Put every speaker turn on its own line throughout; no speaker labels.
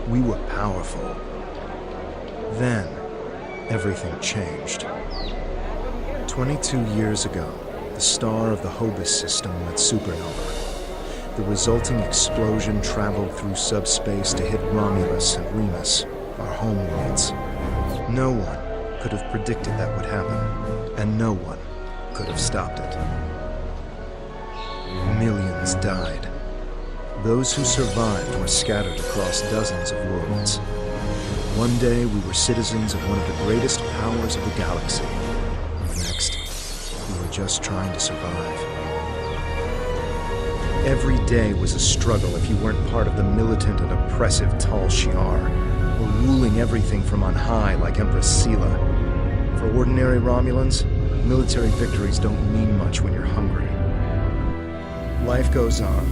We were powerful. Then, everything changed. 22 years ago, the star of the Hobus system went supernova. The resulting explosion traveled through subspace to hit Romulus and Remus, our home worlds. No one could have predicted that would happen, and no one could have stopped it. Millions died. Those who survived were scattered across dozens of worlds. One day, we were citizens of one of the greatest powers of the galaxy. And the next, we were just trying to survive. Every day was a struggle if you weren't part of the militant and oppressive Tal Shiar, or ruling everything from on high like Empress Sela. For ordinary Romulans, military victories don't mean much when you're hungry. Life goes on.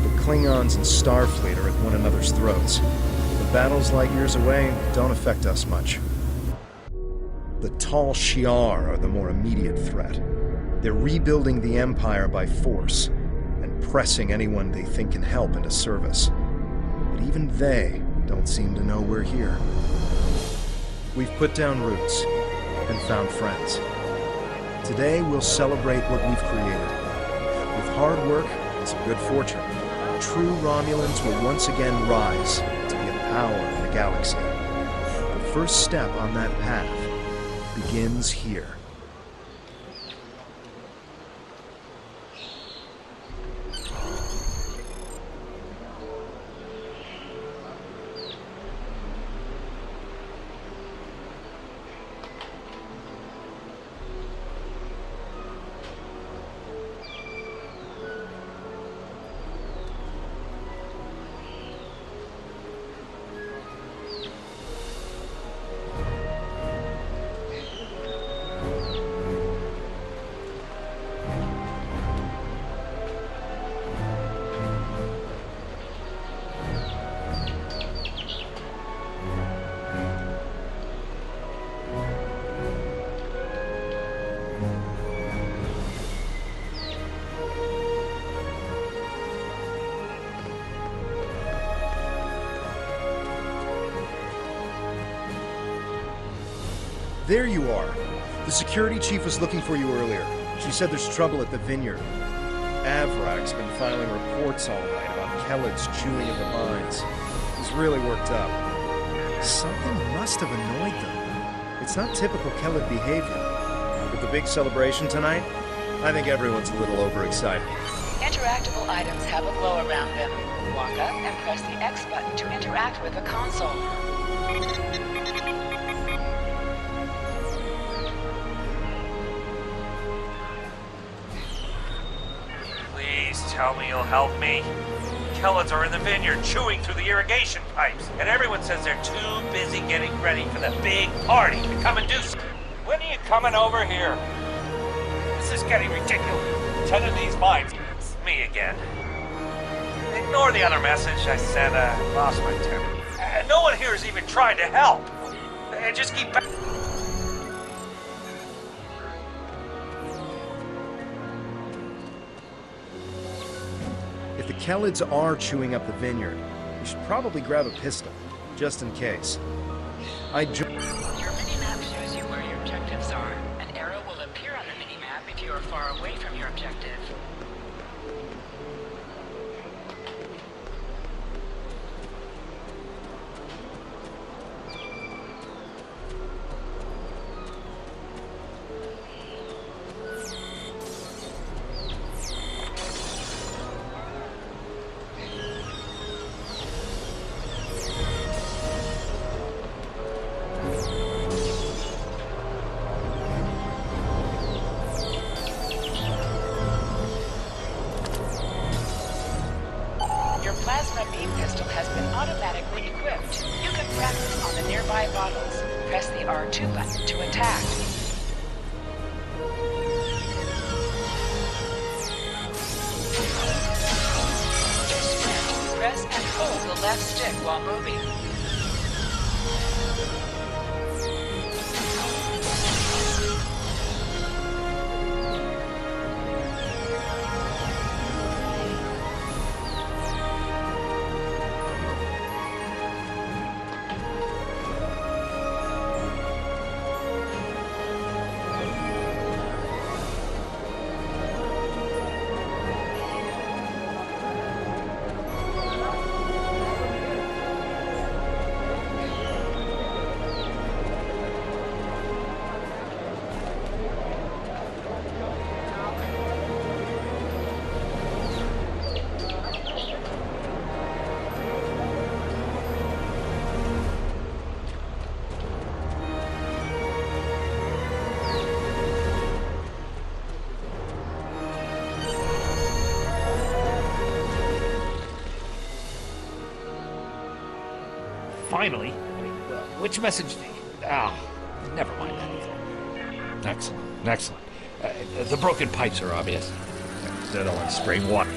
The Klingons and Starfleet are at one another's throats. The battles light years away don't affect us much. The Tal Shiar are the more immediate threat. They're rebuilding the Empire by force, and pressing anyone they think can help into service. But even they don't seem to know we're here. We've put down roots and found friends. Today we'll celebrate what we've created. With hard work and some good fortune, true Romulans will once again rise to be a power in the galaxy. The first step on that path begins here. There you are. The security chief was looking for you earlier. She said there's trouble at the vineyard. Avrak's been filing reports all night about Kelled's chewing of the vines. He's really worked up. Something must have annoyed them. It's not typical Kelled behavior. With the big celebration tonight, I think everyone's a little overexcited.
Interactable items have a glow around them. Walk up and press the X button to interact with the console.
Tell me you'll help me. Kelleds are in the vineyard chewing through the irrigation pipes, and everyone says they're too busy getting ready for the big party to come and do something. When are you coming over here? This is getting ridiculous. Tending these vines. It's me again. Ignore the other message I sent. Lost my temper. No one here is even trying to help. Just keep back.
If the Kelleds are chewing up the vineyard, you should probably grab a pistol, just in case.
Your minimap shows you where your objectives are. An arrow will appear on the minimap if you are far away from your objective. Plasma beam pistol has been automatically equipped. You can practice on the nearby bottles. Press the R2 button to attack. To sprint, press and hold the left stick while moving.
finally. Which message? Never mind that. Excellent, excellent. The broken pipes are obvious. They're the ones spraying water.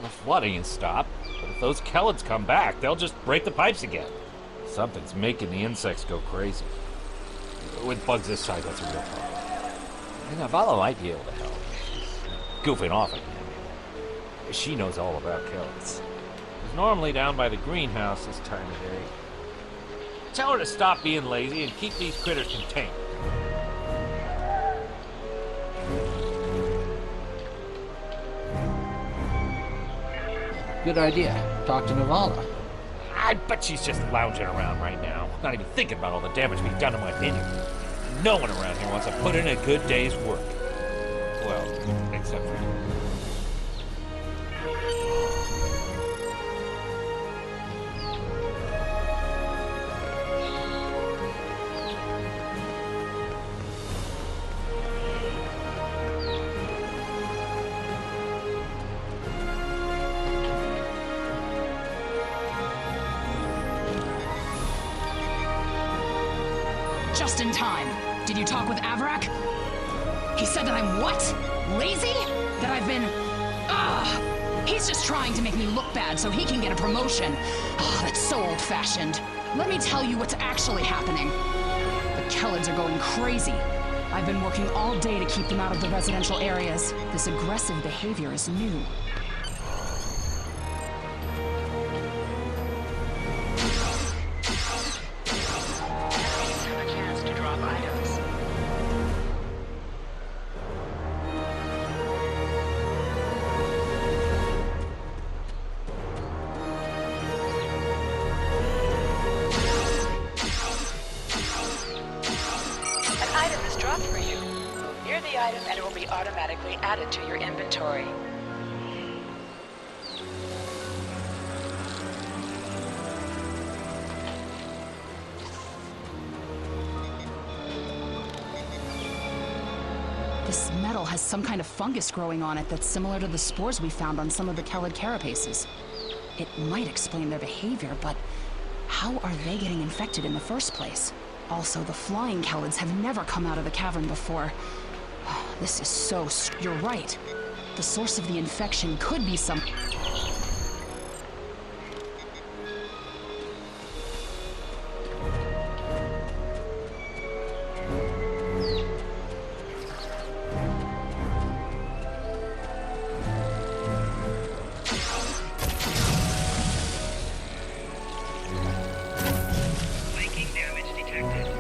The flooding has stopped, but if those Kellids come back, they'll just break the pipes again. Something's making the insects go crazy. With bugs this size, that's a real problem. Navala might be able to help. She's goofing off again. She knows all about Kellids. She's normally down by the greenhouse this time of day. Tell her to stop being lazy and keep these critters contained.
Good idea. Talk to Navala.
I bet she's just lounging around right now, not even thinking about all the damage we've done to my vineyard. No one around here wants to put in a good day's work. Well, except for you.
Just in time. Did you talk with Avarak? He said that I'm what? Lazy? That I've been... He's just trying to make me look bad so he can get a promotion. That's so old-fashioned. Let me tell you what's actually happening. The Kellids are going crazy. I've been working all day to keep them out of the residential areas. This aggressive behavior is new.
For you. Near the item and it will be automatically added to your inventory.
This metal has some kind of fungus growing on it that's similar to the spores we found on some of the Kellid carapaces. It might explain their behavior, but how are they getting infected in the first place? Also, the flying Kellids have never come out of the cavern before. This is so... You're right. The source of the infection could be some...
Flanking damage detected.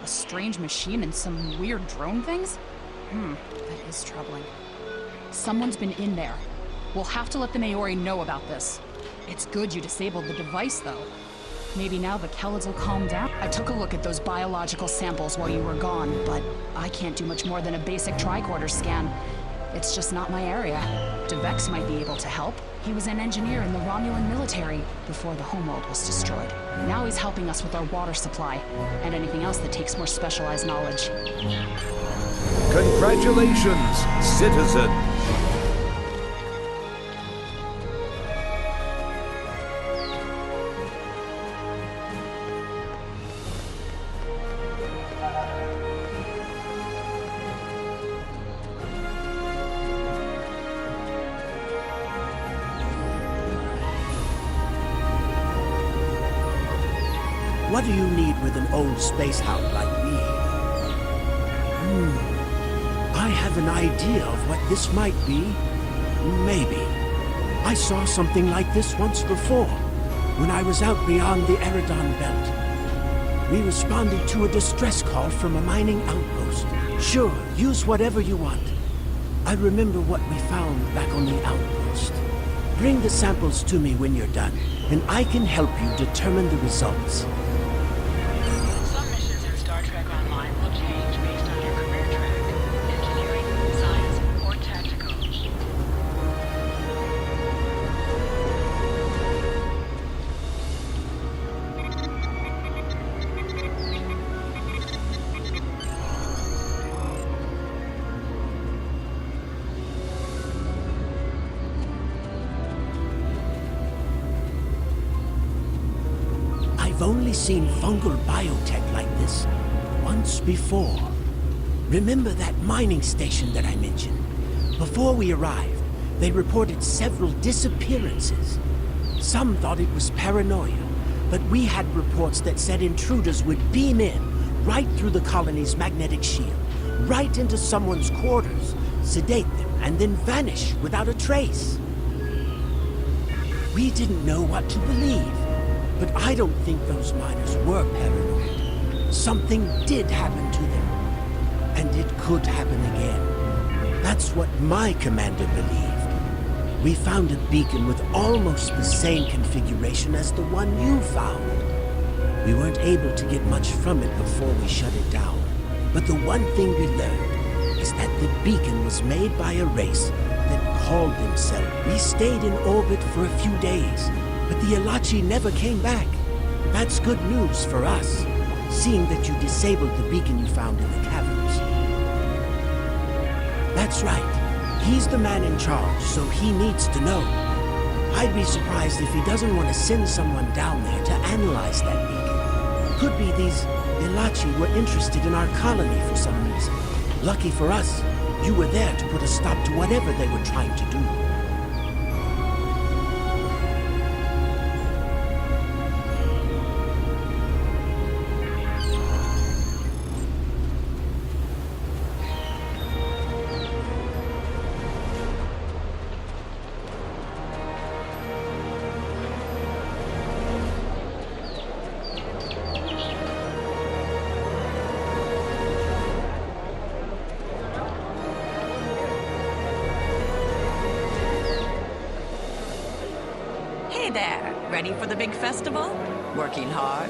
A strange machine and some weird drone things? That is troubling. Someone's been in there. We'll have to let the Maori know about this. It's good you disabled the device, though. Maybe now the Kellids will calm down. I took a look at those biological samples while you were gone, but I can't do much more than a basic tricorder scan. It's just not my area. DeVex might be able to help. He was an engineer in the Romulan military before the homeworld was destroyed. Now he's helping us with our water supply, and anything else that takes more specialized knowledge.
Congratulations, citizen!
What do you need with an old space hound like me? I have an idea of what this might be. Maybe. I saw something like this once before, when I was out beyond the Eridon Belt. We responded to a distress call from a mining outpost. Sure, use whatever you want. I remember what we found back on the outpost. Bring the samples to me when you're done, and I can help you determine the results.
Some missions in Star Trek Online will change based on your career track. Engineering, science, or tactical.
I've only seen fungal biotech like this once before. Remember that mining station that I mentioned? Before we arrived, they reported several disappearances. Some thought it was paranoia, but we had reports that said intruders would beam in right through the colony's magnetic shield, right into someone's quarters, sedate them, and then vanish without a trace. We didn't know what to believe. But I don't think those miners were paranoid. Something did happen to them. And it could happen again. That's what my commander believed. We found a beacon with almost the same configuration as the one you found. We weren't able to get much from it before we shut it down. But the one thing we learned is that the beacon was made by a race that called themselves. We stayed in orbit for a few days. But the Elachi never came back. That's good news for us, seeing that you disabled the beacon you found in the caverns. That's right. He's the man in charge, so he needs to know. I'd be surprised if he doesn't want to send someone down there to analyze that beacon. Could be these Elachi were interested in our colony for some reason. Lucky for us, you were there to put a stop to whatever they were trying to do.
Hey there, ready for the big festival? Working hard?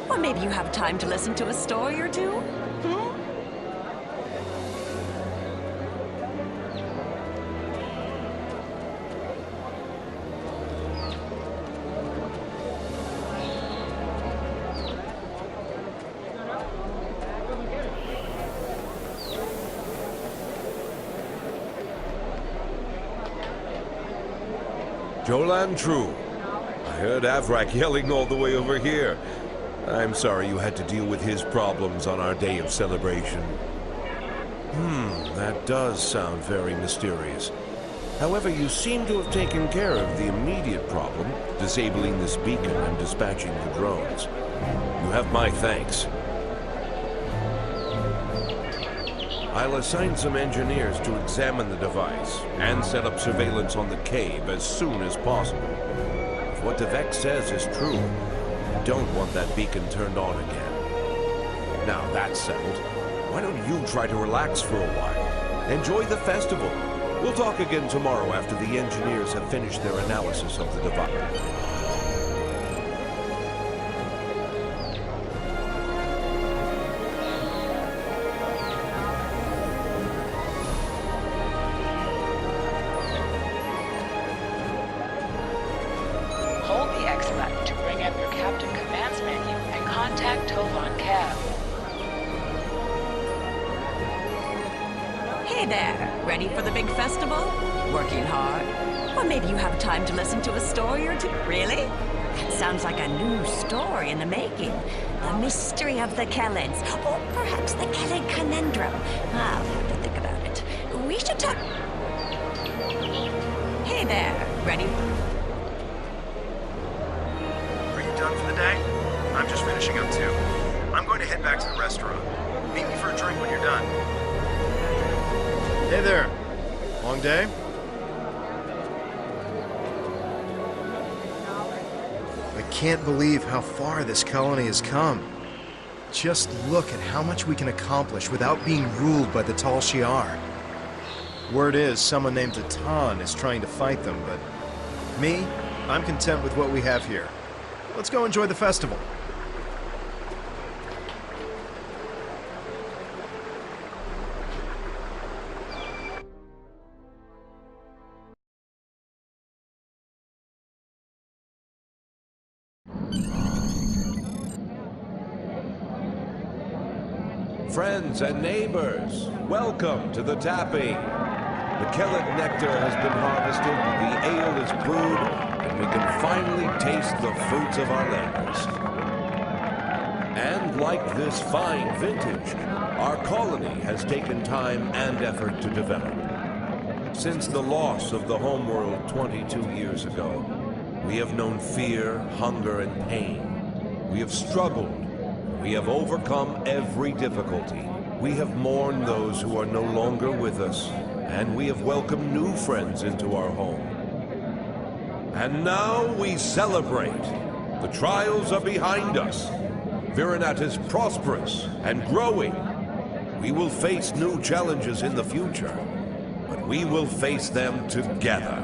Or maybe you have time to listen to a story or two?
Jolan True. I heard Avrak yelling all the way over here. I'm sorry you had to deal with his problems on our day of celebration. That does sound very mysterious. However, you seem to have taken care of the immediate problem, disabling this beacon and dispatching the drones. You have my thanks. I'll assign some engineers to examine the device and set up surveillance on the cave as soon as possible. If what Devek says is true, I don't want that beacon turned on again. Now that's settled, why don't you try to relax for a while? Enjoy the festival. We'll talk again tomorrow after the engineers have finished their analysis of the device.
Hold the X button to bring up your Captain Commands menu and contact Tovan Cab.
Hey there, ready for the big festival? Working hard? Or maybe you have time to listen to a story or two? Really? That sounds like a new story in the making. The mystery of the Kellids. Or perhaps the Kellid conundrum. I'll have to think about it. We should talk... Hey there, ready?
Are you done for the day? I'm just finishing up too. I'm going to head back to the restaurant. Meet me for a drink when you're done. Hey there. Long day? I can't believe how far this colony has come. Just look at how much we can accomplish without being ruled by the Tal Shiar. Word is, someone named Atan is trying to fight them, but me, I'm content with what we have here. Let's go enjoy the festival.
Friends and neighbors, welcome to the tapping. The Kellet nectar has been harvested, the ale is brewed, and we can finally taste the fruits of our labors. And like this fine vintage, our colony has taken time and effort to develop. Since the loss of the homeworld 22 years ago, we have known fear, hunger, and pain. We have struggled. We have overcome every difficulty. We have mourned those who are no longer with us, and we have welcomed new friends into our home. And now we celebrate. The trials are behind us. Virinat is prosperous and growing. We will face new challenges in the future, but we will face them together.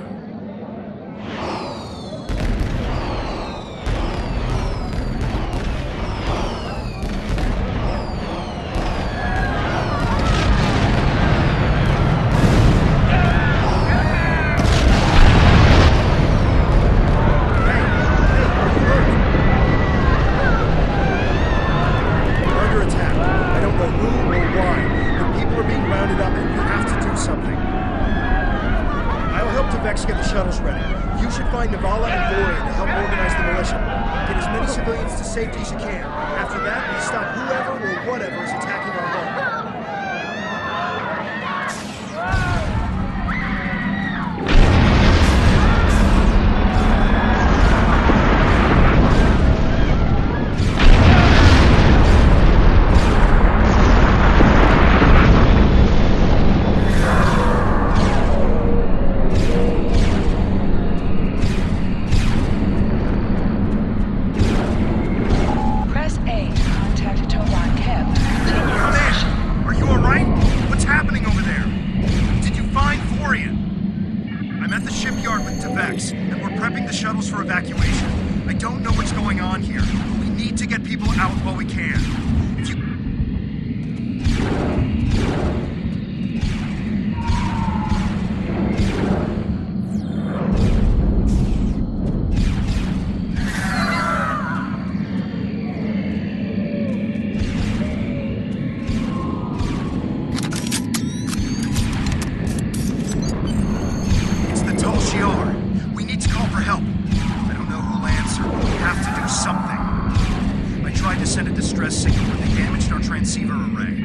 Vex get the shuttles ready. You should find Navala and Borean to help organize the militia. Get as many civilians to safety as you can. After that, we stop whoever or whatever is attacking our home. And we're prepping the shuttles for evacuation. I don't know what's going on here. We need to get people out while we can. If you... It's the Tal Shiar. We need to call for help. I don't know who'll answer, but we have to do something. I tried to send a distress signal, but they damaged our transceiver array.